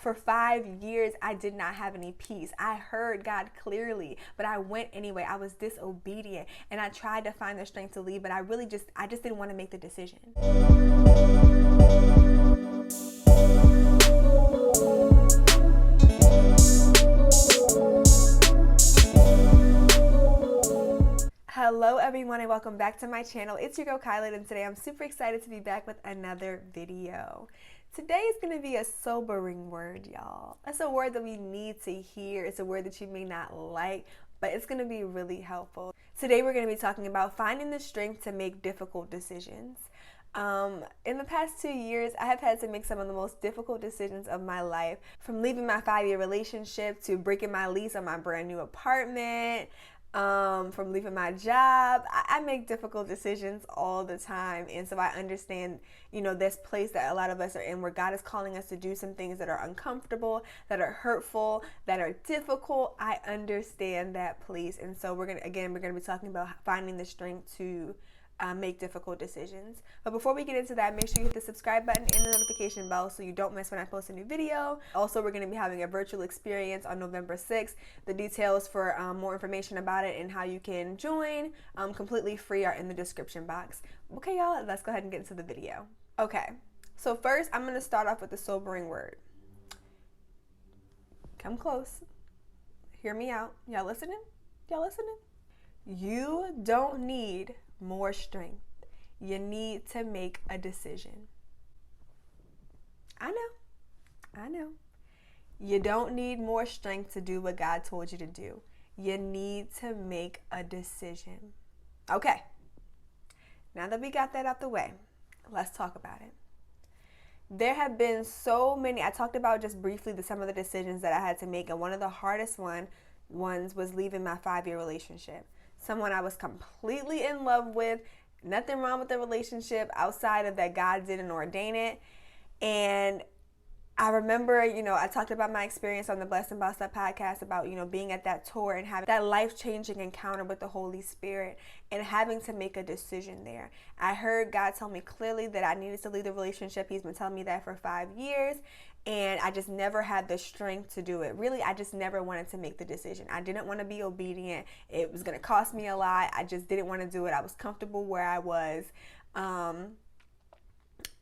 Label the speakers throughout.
Speaker 1: for 5 years, I did not have any peace. I heard God clearly, but I went anyway. I was disobedient, and I tried to find the strength to leave, but I just didn't want to make the decision. Hello everyone, and welcome back to my channel. It's your girl Kylia, and today I'm super excited to be back with another video. Today is going to be a sobering word, y'all. It's a word that we need to hear. It's a word that you may not like, but it's going to be really helpful. Today we're going to be talking about finding the strength to make difficult decisions. In the past 2 years, I have had to make some of the most difficult decisions of my life, from leaving my 5-year relationship to breaking my lease on my brand new apartment, from leaving my job. I make difficult decisions all the time, and so I understand, this place that a lot of us are in where God is calling us to do some things that are uncomfortable, that are hurtful, that are difficult. I understand that place, and so we're gonna be talking about finding the strength to make difficult decisions. But before we get into that, make sure you hit the subscribe button and the notification bell so you don't miss when I post a new video. Also, we're going to be having a virtual experience on November 6th. The details for more information about it and how you can join completely free are in the description box. Okay, y'all, let's go ahead and get into the video. Okay, so first I'm going to start off with the sobering word. Come close. Hear me out. Y'all listening? Y'all listening? You don't need more strength. You need to make a decision. I know. You don't need more strength to do what God told you to do. You need to make a decision. Okay. Now that we got that out the way, let's talk about it. There have been so many, I talked about just briefly some of the decisions that I had to make, and one of the hardest ones was leaving my 5-year relationship. Someone I was completely in love with, nothing wrong with the relationship outside of that God didn't ordain it. And I remember, I talked about my experience on the Blessed and Bossed Up podcast about, being at that tour and having that life-changing encounter with the Holy Spirit and having to make a decision there. I heard God tell me clearly that I needed to leave the relationship. He's been telling me that for 5 years. And I just never had the strength to do it. Really, I just never wanted to make the decision. I didn't want to be obedient. It was going to cost me a lot. I just didn't want to do it. I was comfortable where I was.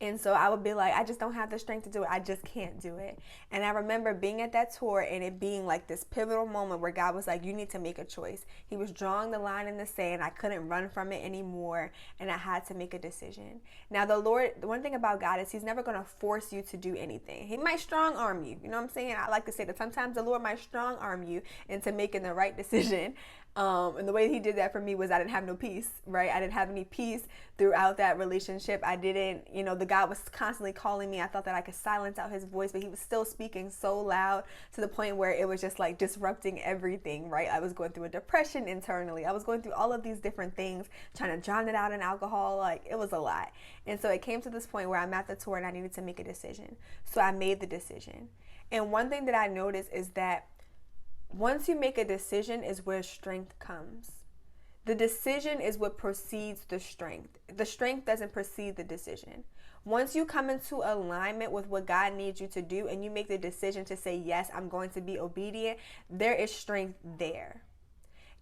Speaker 1: And so I would be like, I just don't have the strength to do it. I just can't do it. And I remember being at that tour and it being like this pivotal moment where God was like, you need to make a choice. He was drawing the line in the sand. I couldn't run from it anymore. And I had to make a decision. Now, the one thing about God is he's never going to force you to do anything. He might strong arm you. You know what I'm saying? I like to say that sometimes the Lord might strong arm you into making the right decision. And the way he did that for me was I didn't have no peace, right? I didn't have any peace throughout that relationship. I didn't, the God was constantly calling me. I thought that I could silence out his voice, but he was still speaking so loud to the point where it was just like disrupting everything, right? I was going through a depression internally. I was going through all of these different things, trying to drown it out in alcohol. Like, it was a lot. And so it came to this point where I'm at the tour and I needed to make a decision. So I made the decision. And one thing that I noticed is that once you make a decision is where strength comes. The decision is what precedes the strength. The strength doesn't precede the decision. Once you come into alignment with what God needs you to do and you make the decision to say, yes, I'm going to be obedient, there is strength there.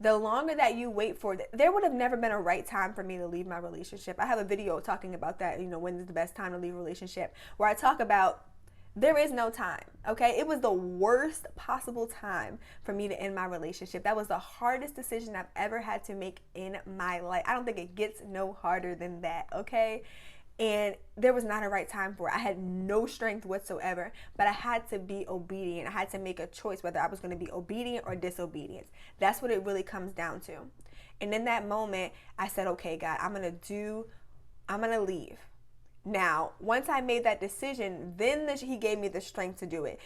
Speaker 1: The longer that you wait for it, there would have never been a right time for me to leave my relationship. I have a video talking about that, when is the best time to leave a relationship, where I talk about there is no time, okay? It was the worst possible time for me to end my relationship. That was the hardest decision I've ever had to make in my life. I don't think it gets no harder than that, okay? And there was not a right time for it. I had no strength whatsoever, but I had to be obedient. I had to make a choice whether I was going to be obedient or disobedient. That's what it really comes down to. And in that moment, I said, okay, God, I'm going to leave. Now, once I made that decision, then he gave me the strength to do it.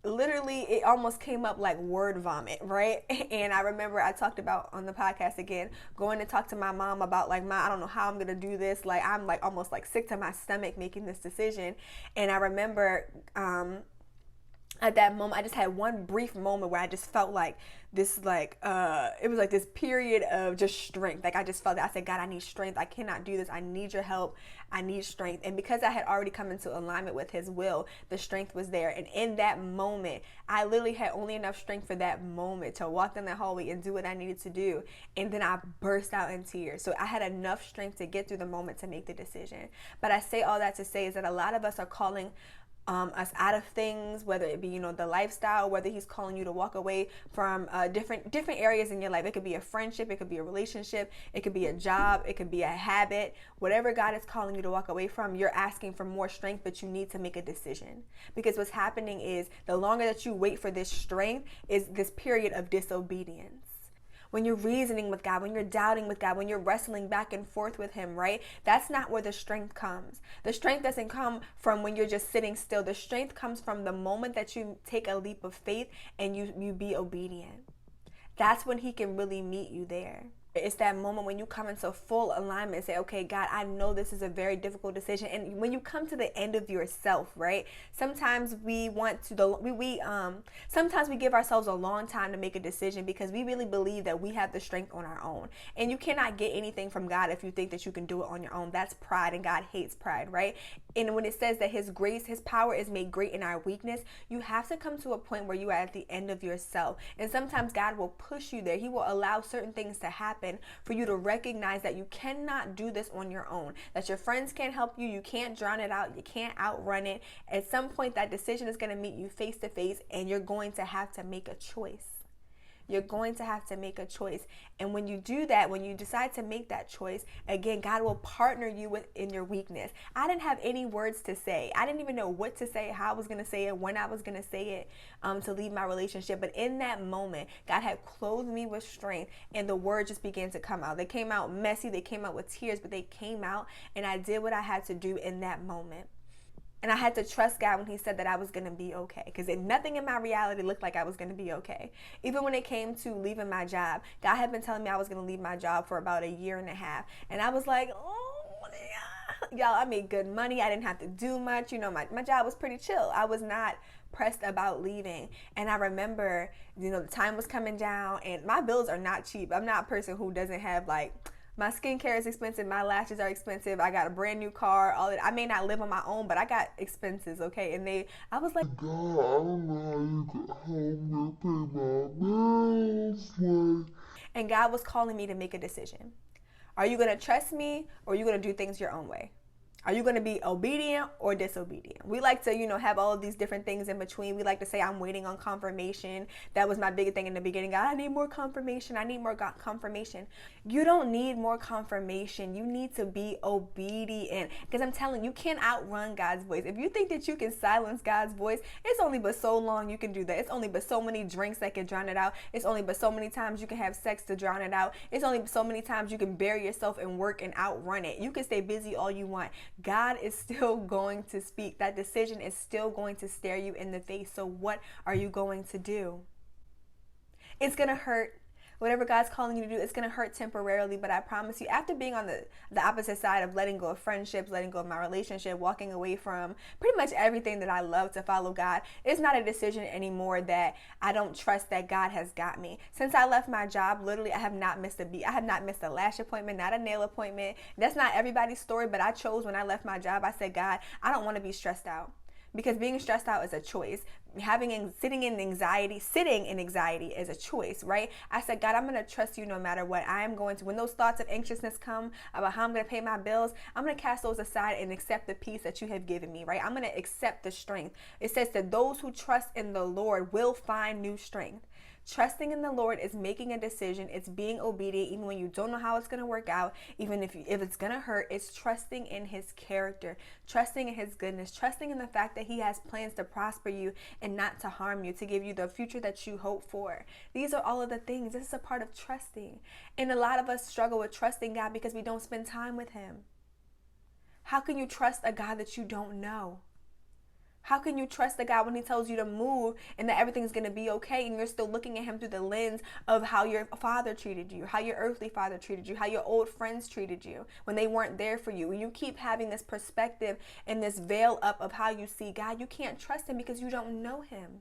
Speaker 1: Literally, it almost came up like word vomit, right? And I remember I talked about on the podcast again, going to talk to my mom about like, I don't know how I'm going to do this. Like, I'm like almost like sick to my stomach making this decision. And I remember at that moment, I just had one brief moment where I just felt like this, it was like this period of just strength. Like I just felt that. I said, God, I need strength. I cannot do this. I need your help. I need strength. And because I had already come into alignment with his will, the strength was there. And in that moment, I literally had only enough strength for that moment to walk down the hallway and do what I needed to do. And then I burst out in tears. So I had enough strength to get through the moment to make the decision. But I say all that to say is that a lot of us are calling us out of things, whether it be, the lifestyle, whether he's calling you to walk away from different areas in your life. It could be a friendship, it could be a relationship, it could be a job, it could be a habit. Whatever God is calling you to walk away from, you're asking for more strength, but you need to make a decision. Because what's happening is the longer that you wait for this strength is this period of disobedience. When you're reasoning with God, when you're doubting with God, when you're wrestling back and forth with him, right? That's not where the strength comes. The strength doesn't come from when you're just sitting still. The strength comes from the moment that you take a leap of faith and you be obedient. That's when he can really meet you there. It's that moment when you come into full alignment and say, okay, God, I know this is a very difficult decision. And when you come to the end of yourself, right? Sometimes we want to, sometimes we give ourselves a long time to make a decision because we really believe that we have the strength on our own. And you cannot get anything from God if you think that you can do it on your own. That's pride, and God hates pride, right? And when it says that his grace, his power is made great in our weakness, you have to come to a point where you are at the end of yourself. And sometimes God will push you there. He will allow certain things to happen for you to recognize that you cannot do this on your own, that your friends can't help you, you can't drown it out, you can't outrun it. At some point, that decision is going to meet you face to face, and you're going to have to make a choice. You're going to have to make a choice. And when you do that, when you decide to make that choice, again, God will partner you in your weakness. I didn't have any words to say. I didn't even know what to say, how I was going to say it, when I was going to say it to leave my relationship. But in that moment, God had clothed me with strength, and the words just began to come out. They came out messy. They came out with tears, but they came out, and I did what I had to do in that moment. And I had to trust God when he said that I was going to be okay, because nothing in my reality looked like I was going to be okay. Even when it came to leaving my job, God had been telling me I was going to leave my job for about 1.5 years. And I was like, oh, yeah. Y'all, I made good money. I didn't have to do much. My job was pretty chill. I was not pressed about leaving. And I remember, the time was coming down, and my bills are not cheap. I'm not a person who doesn't have my skincare is expensive. My lashes are expensive. I got a brand new car. All that. I may not live on my own, but I got expenses, okay? And I was like, God, I don't know how you get home to pay my bills. And God was calling me to make a decision. Are you going to trust me, or are you going to do things your own way? Are you going to be obedient or disobedient? We like to, have all of these different things in between. We like to say, I'm waiting on confirmation. That was my big thing in the beginning. God, I need more confirmation. I need more confirmation. You don't need more confirmation. You need to be obedient. Because I'm telling you, you can't outrun God's voice. If you think that you can silence God's voice, it's only but so long you can do that. It's only but so many drinks that can drown it out. It's only but so many times you can have sex to drown it out. It's only so many times you can bury yourself in work and outrun it. You can stay busy all you want. God is still going to speak. That decision is still going to stare you in the face. So what are you going to do? It's going to hurt. Whatever God's calling you to do, it's going to hurt temporarily. But I promise you, after being on the opposite side of letting go of friendships, letting go of my relationship, walking away from pretty much everything that I love to follow God, it's not a decision anymore that I don't trust that God has got me. Since I left my job, literally, I have not missed a beat. I have not missed a lash appointment, not a nail appointment. That's not everybody's story, but I chose when I left my job. I said, God, I don't want to be stressed out. Because being stressed out is a choice. Sitting in anxiety is a choice, right? I said, God, I'm going to trust you no matter what. I am going to, when those thoughts of anxiousness come about how I'm going to pay my bills, I'm going to cast those aside and accept the peace that you have given me, right? I'm going to accept the strength. It says that those who trust in the Lord will find new strength. Trusting in the Lord is making a decision. It's being obedient even when you don't know how it's going to work out. Even if it's going to hurt, it's trusting in his character, trusting in his goodness, trusting in the fact that he has plans to prosper you and not to harm you, to give you the future that you hope for. These are all of the things. This is a part of trusting. And a lot of us struggle with trusting God because we don't spend time with him. How can you trust a God that you don't know? How can you trust the God when he tells you to move and that everything's going to be okay, and you're still looking at him through the lens of how your father treated you, how your earthly father treated you, how your old friends treated you when they weren't there for you? When you keep having this perspective and this veil up of how you see God, you can't trust him because you don't know him.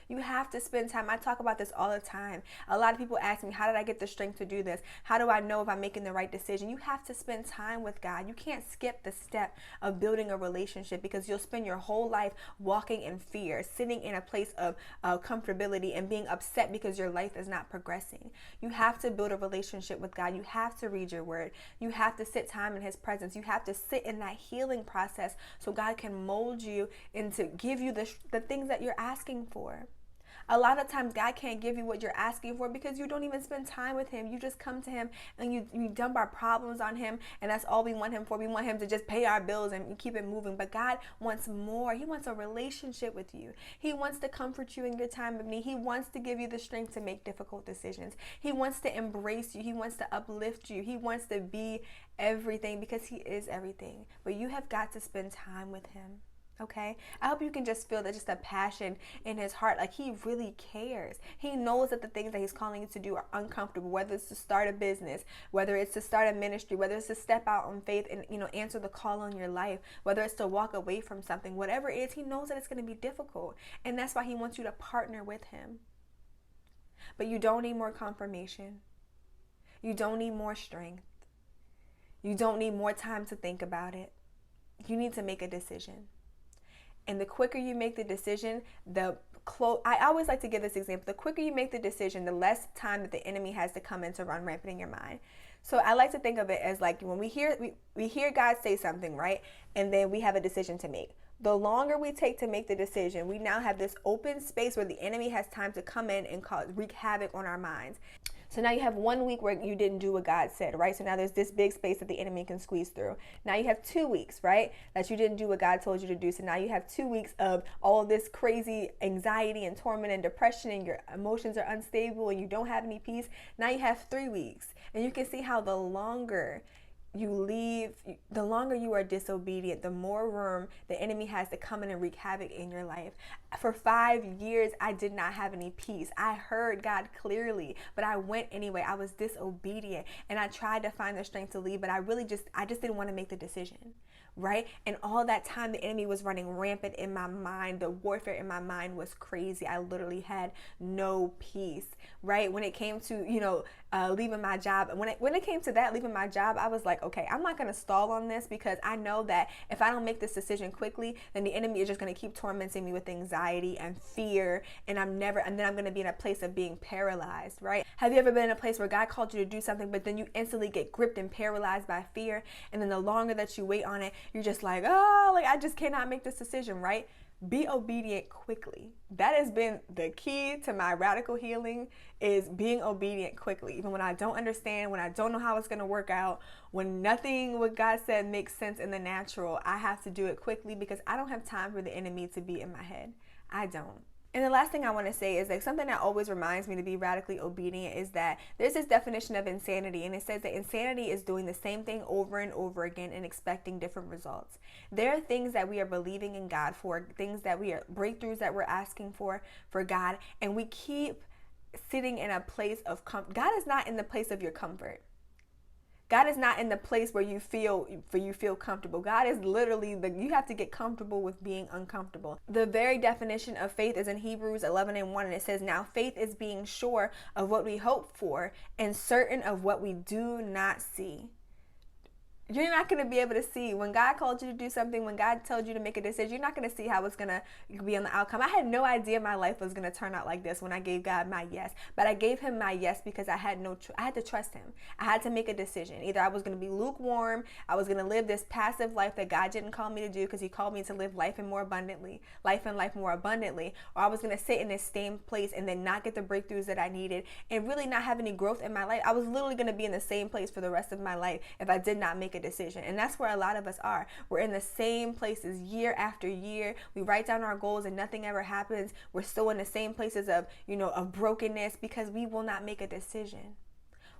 Speaker 1: You have to spend time. I talk about this all the time. A lot of people ask me, how did I get the strength to do this? How do I know if I'm making the right decision? You have to spend time with God. You can't skip the step of building a relationship, because you'll spend your whole life walking in fear, sitting in a place of comfortability and being upset because your life is not progressing. You have to build a relationship with God. You have to read your word. You have to sit time in his presence. You have to sit in that healing process so God can mold you and to give you the things that you're asking for. A lot of times God can't give you what you're asking for because you don't even spend time with him. You just come to him and you dump our problems on him, and that's all we want him for. We want him to just pay our bills and keep it moving. But God wants more. He wants a relationship with you. He wants to comfort you in your time of need. He wants to give you the strength to make difficult decisions. He wants to embrace you. He wants to uplift you. He wants to be everything, because he is everything. But you have got to spend time with him. Okay, I hope you can just feel that, just a passion in his heart. Like, he really cares. He knows that the things that he's calling you to do are uncomfortable, whether it's to start a business, whether it's to start a ministry, whether it's to step out on faith and, answer the call on your life, whether it's to walk away from something, whatever it is, he knows that it's going to be difficult. And that's why he wants you to partner with him. But you don't need more confirmation. You don't need more strength. You don't need more time to think about it. You need to make a decision. And the quicker you make the decision, I always like to give this example. The quicker you make the decision, the less time that the enemy has to come in to run rampant in your mind. So I like to think of it as like when we hear God say something, right? And then we have a decision to make. The longer we take to make the decision, we now have this open space where the enemy has time to come in and wreak havoc on our minds. So now you have 1 week where you didn't do what God said, right? So now there's this big space that the enemy can squeeze through. Now you have 2 weeks, right, that you didn't do what God told you to do. So now you have 2 weeks of all of this crazy anxiety and torment and depression, and your emotions are unstable and you don't have any peace. Now you have 3 weeks. And you can see how the longer you are disobedient, the more room the enemy has to come in and wreak havoc in your life. For 5 years, I did not have any peace. I heard God clearly, but I went anyway. I was disobedient, and I tried to find the strength to leave, but I just didn't want to make the decision, right? And all that time, the enemy was running rampant in my mind. The warfare in my mind was crazy. I literally had no peace, right? When it came to, leaving my job, when it came to that, leaving my job, I was like, okay, I'm not going to stall on this, because I know that if I don't make this decision quickly, then the enemy is just going to keep tormenting me with anxiety and fear, and then I'm going to be in a place of being paralyzed, right? Have you ever been in a place where God called you to do something, but then you instantly get gripped and paralyzed by fear, and then the longer that you wait on it, you're just like, I just cannot make this decision, right? Be obedient quickly. That has been the key to my radical healing, is being obedient quickly. Even when I don't understand, when I don't know how it's going to work out, when nothing what God said makes sense in the natural, I have to do it quickly, because I don't have time for the enemy to be in my head. I don't. And the last thing I want to say is, like, something that always reminds me to be radically obedient is that there's this definition of insanity, and it says that insanity is doing the same thing over and over again and expecting different results. There are things that we are believing in God for, breakthroughs that we're asking for God, and we keep sitting in a place of comfort. God is not in the place of your comfort. God is not in the place where you feel comfortable. God is literally you have to get comfortable with being uncomfortable. The very definition of faith is in Hebrews 11:1, and it says, "Now faith is being sure of what we hope for and certain of what we do not see." You're not going to be able to see when God called you to do something, when God told you to make a decision. You're not going to see how it's going to be on the outcome. I had no idea my life was going to turn out like this when I gave God my yes, but I gave him my yes because I had to trust him. I had to make a decision. Either I was going to be lukewarm, I was going to live this passive life that God didn't call me to do, because he called me to live life and life more abundantly, or I was going to sit in this same place and then not get the breakthroughs that I needed and really not have any growth in my life. I was literally going to be in the same place for the rest of my life if I did not make a decision. And that's where a lot of us are. We're in the same places year after year. We write down our goals and nothing ever happens. We're still in the same places of brokenness, because we will not make a decision.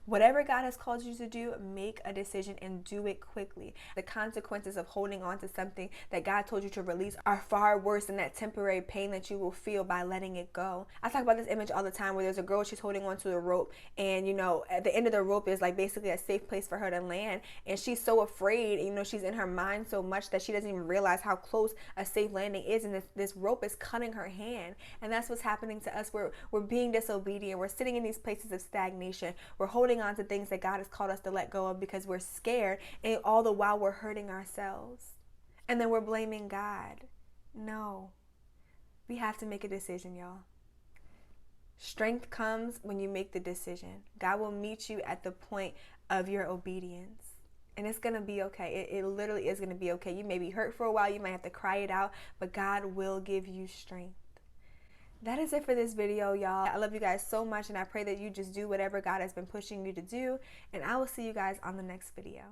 Speaker 1: Whatever God has called you to do, make a decision and do it quickly. The consequences of holding on to something that God told you to release are far worse than that temporary pain that you will feel by letting it go. I talk about this image all the time where there's a girl, she's holding on to the rope, and at the end of the rope is like basically a safe place for her to land, and she's so afraid, she's in her mind so much that she doesn't even realize how close a safe landing is, and this rope is cutting her hand. And that's what's happening to us. We're being disobedient. We're sitting in these places of stagnation. We're holding on to things that God has called us to let go of because we're scared, and all the while we're hurting ourselves. And then we're blaming God. No. We have to make a decision, y'all. Strength comes when you make the decision. God will meet you at the point of your obedience. And it's going to be okay. It literally is going to be okay. You may be hurt for a while. You might have to cry it out, but God will give you strength. That is it for this video, y'all. I love you guys so much, and I pray that you just do whatever God has been pushing you to do. And I will see you guys on the next video.